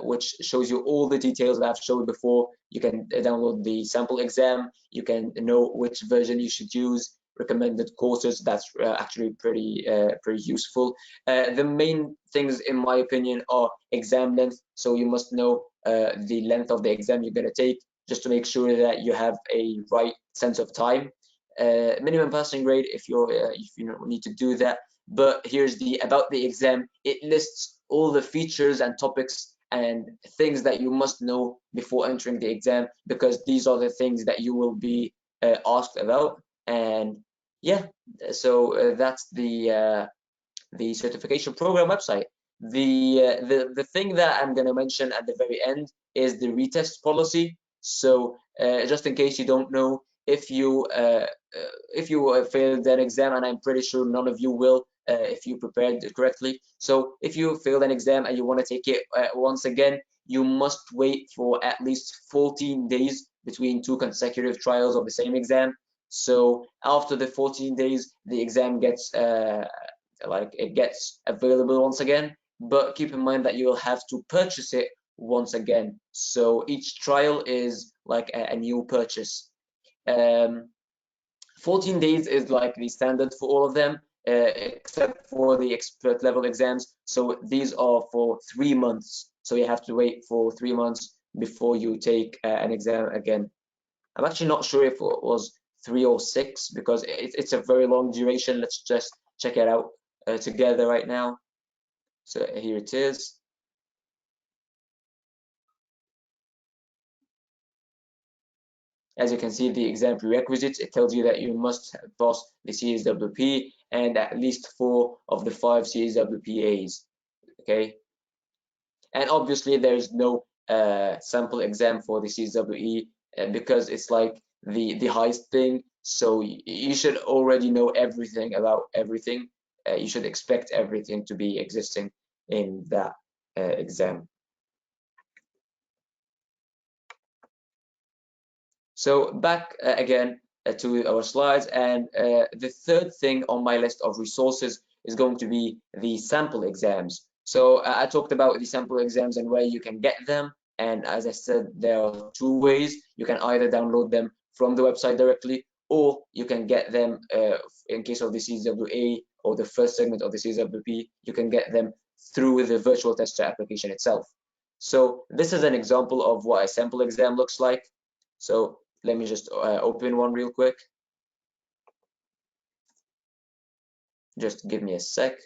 which shows you all the details that I've showed before. You can download the sample exam. You can know which version you should use, recommended courses. That's actually pretty useful. The main things, in my opinion, are exam length. So you must know the length of the exam you're going to take, just to make sure that you have a right sense of time. Minimum passing grade if you need to do that. But here's the about the exam. It lists all the features and topics and things that you must know before entering the exam, because these are the things that you will be asked about. And yeah, so that's the certification program website. The thing that I'm going to mention at the very end is the retest policy. So just in case you don't know, if you failed an exam, and I'm pretty sure none of you will if you prepared correctly. So if you failed an exam and you want to take it once again, you must wait for at least 14 days between two consecutive trials of the same exam. So after the 14 days, the exam gets it gets available once again. But keep in mind that you'll have to purchase it once again. So each trial is like a new purchase. 14 days is like the standard for all of them, except for the expert level exams. So these are for 3 months. So you have to wait for 3 months before you take an exam again. I'm actually not sure if it was 3 or 6, because it's a very long duration. Let's just check it out together right now. So here it is. As you can see, the exam prerequisites, it tells you that you must pass the CSWP and at least 4 of the 5 CSWPAs. Okay, and obviously there's no sample exam for the CSWE because it's like the highest thing. So you should already know everything about everything. You should expect everything to be existing in that exam. So back again to our slides, and the third thing on my list of resources is going to be the sample exams. So I talked about the sample exams and where you can get them, and as I said, there are two ways. You can either download them from the website directly, or you can get them in case of the CWA or the first segment of the CWP, you can get them through the virtual tester application itself. So this is an example of what a sample exam looks like. So let me just open one real quick. Just give me a sec.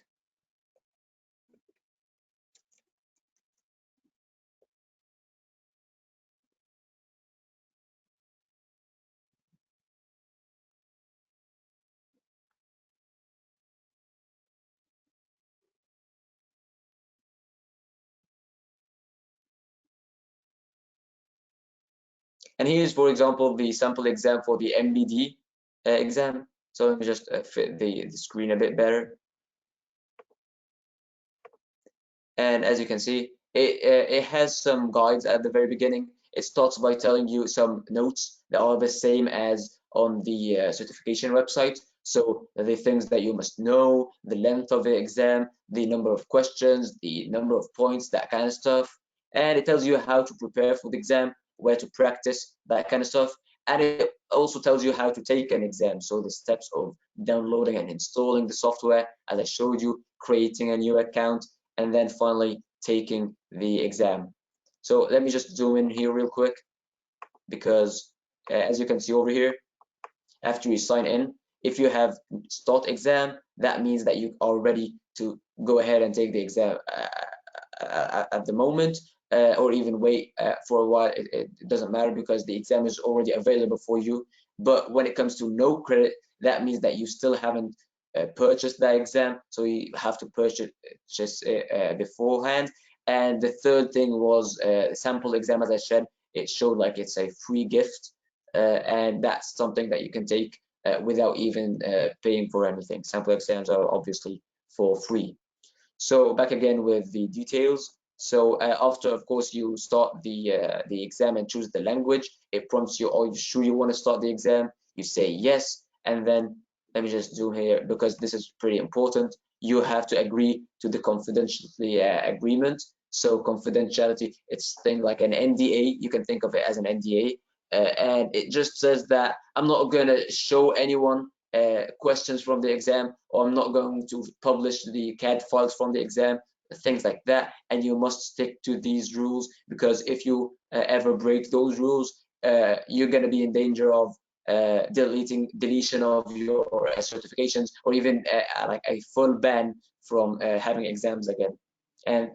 And here's, for example, the sample exam for the MBD exam. So let me just fit the screen a bit better. And as you can see, it has some guides at the very beginning. It starts by telling you some notes that are the same as on the certification website. So the things that you must know, the length of the exam, the number of questions, the number of points, that kind of stuff. And it tells you how to prepare for the exam, where to practice, that kind of stuff. And it also tells you how to take an exam. So the steps of downloading and installing the software, as I showed you, creating a new account, and then finally taking the exam. So let me just zoom in here real quick, because as you can see over here, after you sign in, if you have start exam, that means that you are ready to go ahead and take the exam at the moment, or even wait for a while. It doesn't matter, because the exam is already available for you. But when it comes to no credit, that means that you still haven't purchased that exam, so you have to purchase it beforehand. And the third thing was sample exam. As I said, it showed like it's a free gift, and that's something that you can take without even paying for anything. Sample exams are obviously for free. So back again with the details. So after, of course, you start the exam and choose the language, it prompts you, are you sure you want to start the exam? You say yes, and then let me just zoom here, because this is pretty important. You have to agree to the confidentiality agreement. So confidentiality, it's thing like an NDA. You can think of it as an NDA, and it just says that I'm not going to show anyone questions from the exam, or I'm not going to publish the CAD files from the exam, things like that. And you must stick to these rules, because if you ever break those rules, you're going to be in danger of deletion of your certifications, or even like a full ban from having exams again. And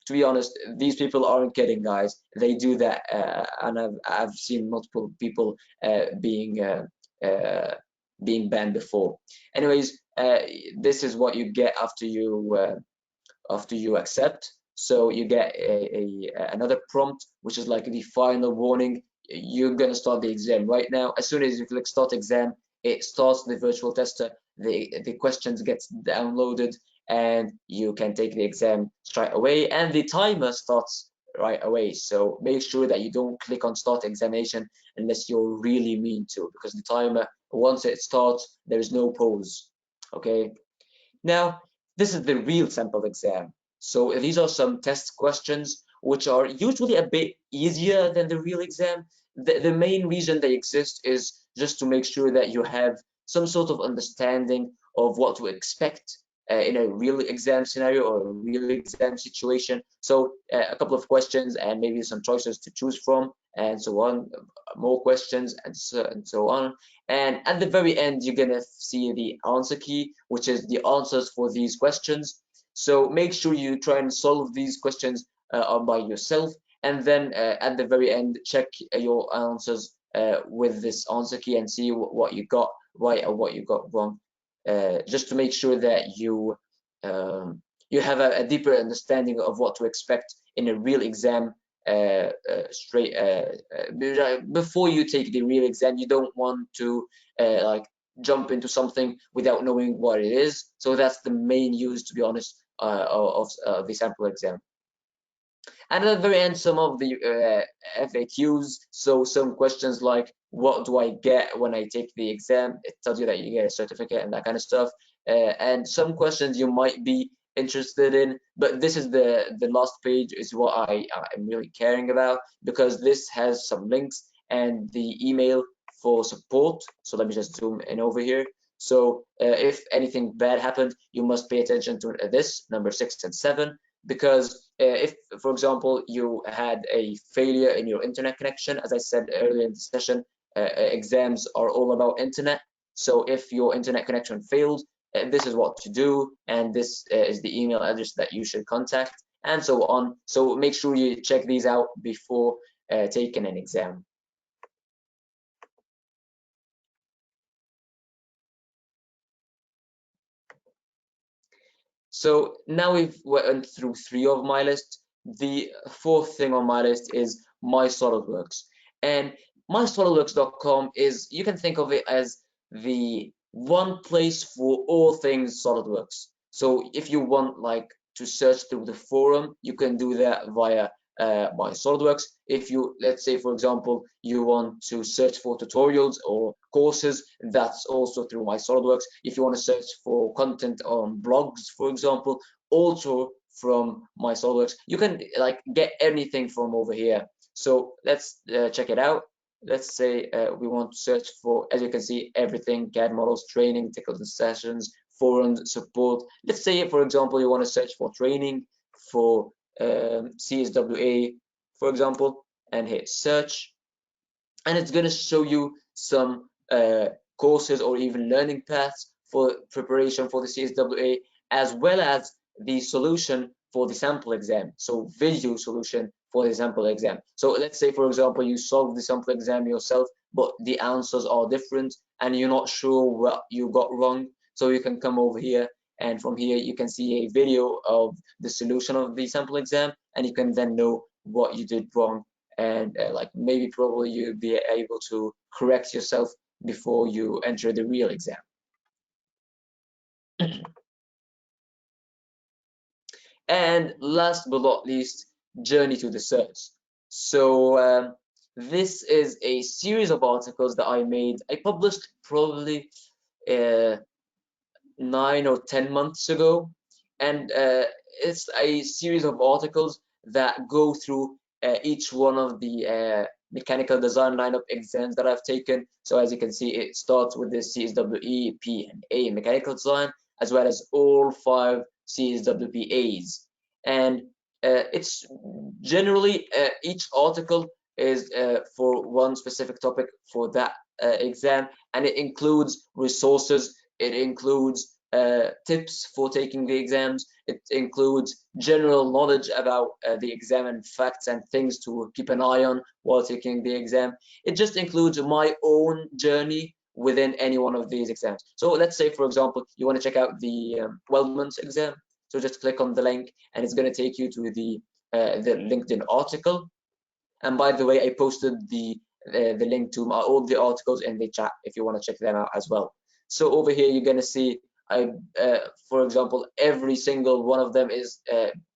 to be honest, these people aren't kidding, guys. They do that, and I've seen multiple people being banned before. Anyways, this is what you get after you accept. So you get another prompt, which is like the final warning. You're gonna start the exam right now. As soon as you click start exam, it starts the virtual tester. The questions get downloaded, and you can take the exam straight away, and the timer starts right away. So make sure that you don't click on start examination unless you're really mean to, because the timer, once it starts, there's no pause. Okay, now this is the real sample exam. So these are some test questions which are usually a bit easier than the real exam. The main reason they exist is just to make sure that you have some sort of understanding of what to expect in a real exam scenario or a real exam situation. So a couple of questions and maybe some choices to choose from, and so on, more questions, and so on. And at the very end, you're gonna see the answer key, which is the answers for these questions. So make sure you try and solve these questions by yourself, and then at the very end, check your answers with this answer key and see what you got right or what you got wrong, just to make sure that you have a deeper understanding of what to expect in a real exam straight before you take the real exam. You don't want to like jump into something without knowing what it is. So that's the main use, to be honest, of the sample exam. And at the very end, some of the FAQs. So some questions like, what do I get when I take the exam? It tells you that you get a certificate and that kind of stuff. And some questions you might be interested in, but this is the last page is what I'm really caring about, because this has some links and the email for support. So let me just zoom in over here. So if anything bad happened, you must pay attention to this, number 6 and 7, because if, for example, you had a failure in your internet connection, as I said earlier in the session, exams are all about internet. So if your internet connection failed, this is what to do, and this is the email address that you should contact, and so on. So make sure you check these out before taking an exam. So now we've went through 3 of my list. The 4th thing on my list is my SolidWorks. And mysolidworks.com is, you can think of it as the one place for all things SolidWorks. So if you want like to search through the forum, you can do that via my SolidWorks. If you, let's say, for example, you want to search for tutorials or courses, that's also through my SolidWorks. If you want to search for content on blogs, for example, also from my SolidWorks. You can like get anything from over here. So let's check it out. Let's say we want to search for, as you can see, everything: CAD models, training, technical sessions, forums, support. Let's say, for example, you want to search for training for CSWA, for example, and hit search, and it's going to show you some courses or even learning paths for preparation for the CSWA, as well as the solution for the sample exam. So video solution for the sample exam. So let's say, for example, you solve the sample exam yourself, but the answers are different and you're not sure what you got wrong. So you can come over here, and from here you can see a video of the solution of the sample exam, and you can then know what you did wrong, and like maybe probably you'll be able to correct yourself before you enter the real exam. And last but not least, journey to the search. So this is a series of articles that I made. I published probably 9 or 10 months ago, and it's a series of articles that go through each one of the mechanical design lineup exams that I've taken. So as you can see, it starts with the CSWE, P, and A in mechanical design, as well as all 5 CSWPAs. And it's generally each article is for one specific topic for that exam, and it includes resources, it includes tips for taking the exams, it includes general knowledge about the exam and facts and things to keep an eye on while taking the exam. It just includes my own journey within any one of these exams. So let's say, for example, you want to check out the Weldman's exam. So just click on the link and it's going to take you to the LinkedIn article. And by the way, I posted the link to all the articles in the chat if you want to check them out as well. So over here, you're going to see, for example, every single one of them is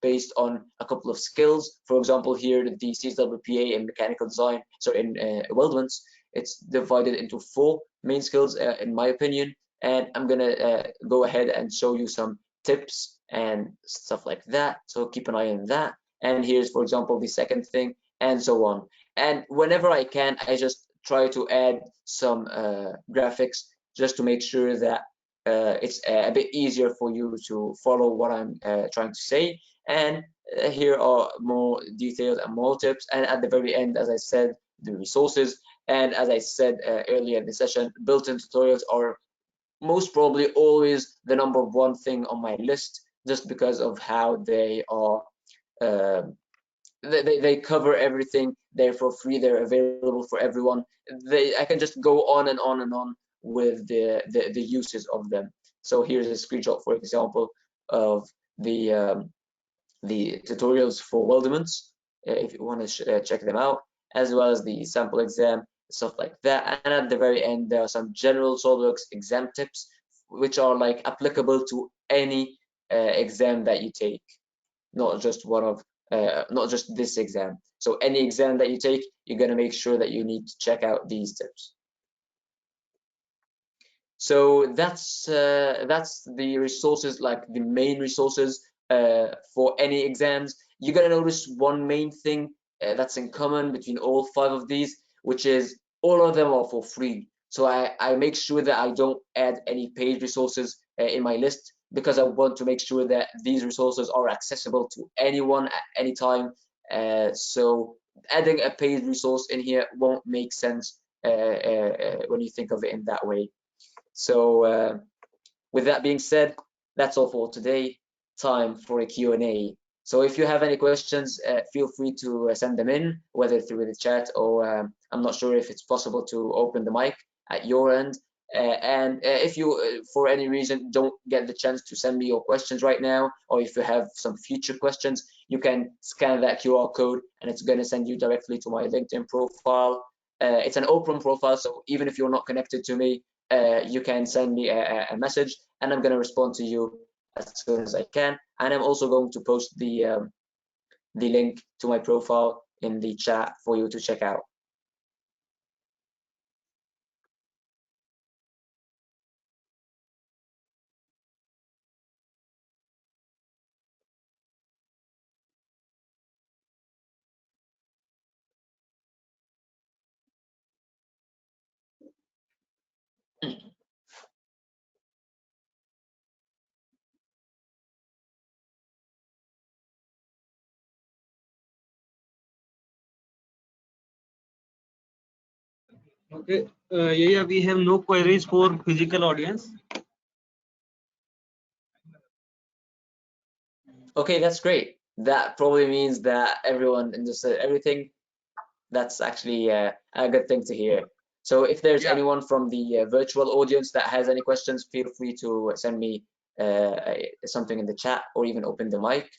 based on a couple of skills. For example, here, the CSWPA in mechanical design, so in Weldman's, it's divided into 4 main skills, in my opinion. And I'm going to go ahead and show you some tips and stuff like that. So keep an eye on that. And here's, for example, the second thing, and so on. And whenever I can, I just try to add some graphics just to make sure that it's a bit easier for you to follow what I'm trying to say. And here are more details and more tips. And at the very end, as I said, the resources. And as I said earlier in the session, built-in tutorials are most probably always the #1 thing on my list, just because of how they are they cover everything. They're for free, they're available for everyone. I can just go on and on and on with the uses of them. So here's a screenshot, for example, of the tutorials for Weldman's. if you want to check them out, as well as the sample exam, stuff like that. And at the very end, there are some general SolidWorks exam tips, which are like applicable to any exam that you take, not just not just this exam. So any exam that you take, you're gonna make sure that you need to check out these tips. So that's the resources, like the main resources for any exams. You're gonna notice one main thing that's in common between all 5 of these, which is all of them are for free. So I make sure that I don't add any paid resources in my list, because I want to make sure that these resources are accessible to anyone at any time. So adding a paid resource in here won't make sense when you think of it in that way. So with that being said, that's all for today. Time for a Q&A. So if you have any questions, feel free to send them in, whether through the chat or I'm not sure if it's possible to open the mic at your end. And if you, for any reason, don't get the chance to send me your questions right now, or if you have some future questions, you can scan that QR code and it's going to send you directly to my LinkedIn profile. It's an open profile, so even if you're not connected to me, you can send me a message and I'm going to respond to you as soon as I can. And I'm also going to post the link to my profile in the chat for you to check out. Okay, yeah, we have no queries for physical audience. Okay, that's great. That probably means that everyone understood everything. That's actually a good thing to hear. So if there's anyone from the virtual audience that has any questions, feel free to send me something in the chat or even open the mic.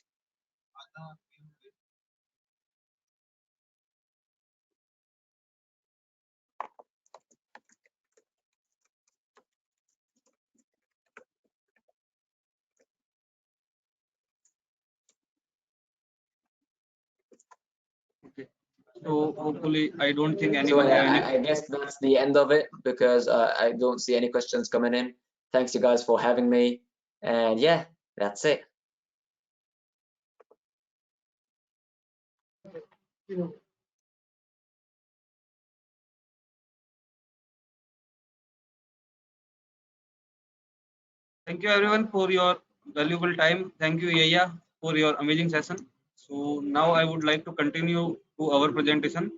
Okay. So hopefully, I don't think So anyone have any. I guess that's the end of it, because I don't see any questions coming in. Thanks you guys for having me. And yeah, that's it. Thank you everyone for your valuable time. Thank you, Yahya, for your amazing session. So now I would like to continue to our presentation.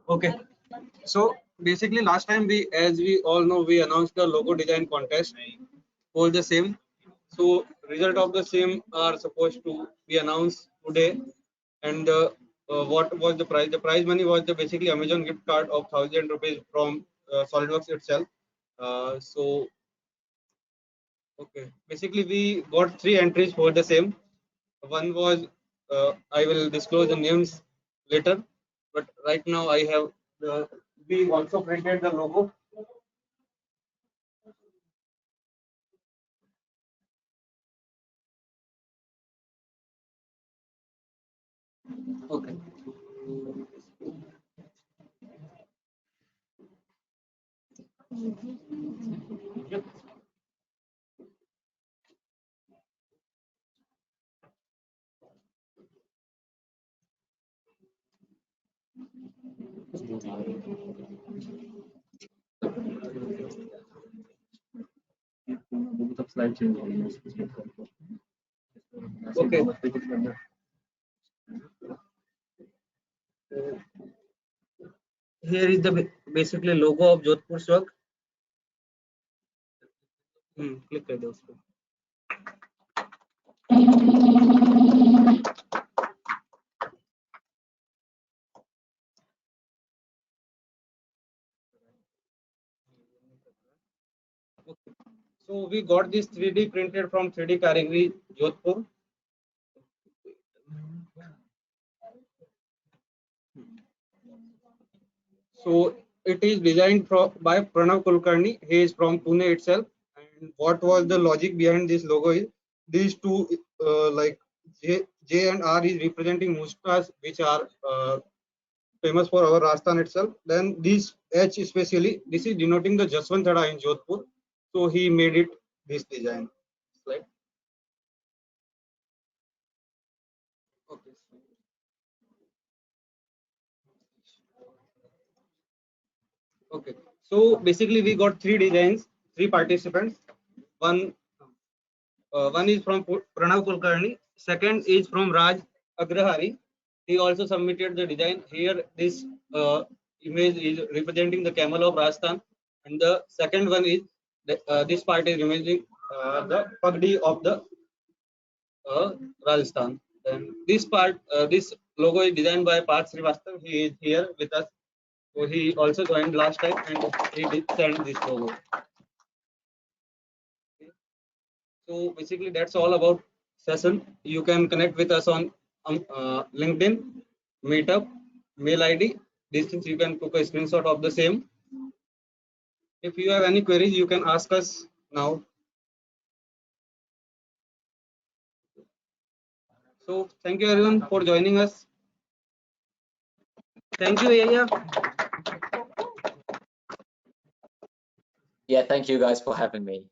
Okay. So basically, last time as we all know, we announced the logo design contest for the same. So result of the same are supposed to be announced today. And what was the prize? The prize money was the basically Amazon gift card of ₹1,000 from SolidWorks itself. So okay, basically we got 3 entries for the same. One was I will disclose the names later, but right now I have we also printed the logo. Okay. Slide change. Okay. Here is the basically logo of Jodhpur SWUGN. Click कर दो उसको. Okay. So we got this 3D printed from 3D Karigari, Jodhpur. So it is designed by Pranav Kulkarni. He is from Pune itself. And what was the logic behind this logo is these two like J and R is representing Moustache, which are famous for our Rajasthan itself. Then this H especially, this is denoting the Jaswant Thada in Jodhpur. So he made it this design. Slide. Okay. Okay. So basically we got three designs, three participants. One is from Pranav Kulkarni. Second is from Raj Agrahari. He also submitted the design. Here, this image is representing the camel of Rajasthan, and the second one is this part is imaging the pagdi of the Rajasthan. Then this part, this logo is designed by Parth Srivastav. He is here with us. So he also joined last time, and he did send this logo. So basically, that's all about session. You can connect with us on LinkedIn, Meetup, mail ID. These things you can take a screenshot of the same. If you have any queries, you can ask us now. So thank you everyone for joining us. Thank you, Yahya. Yeah, thank you guys for having me.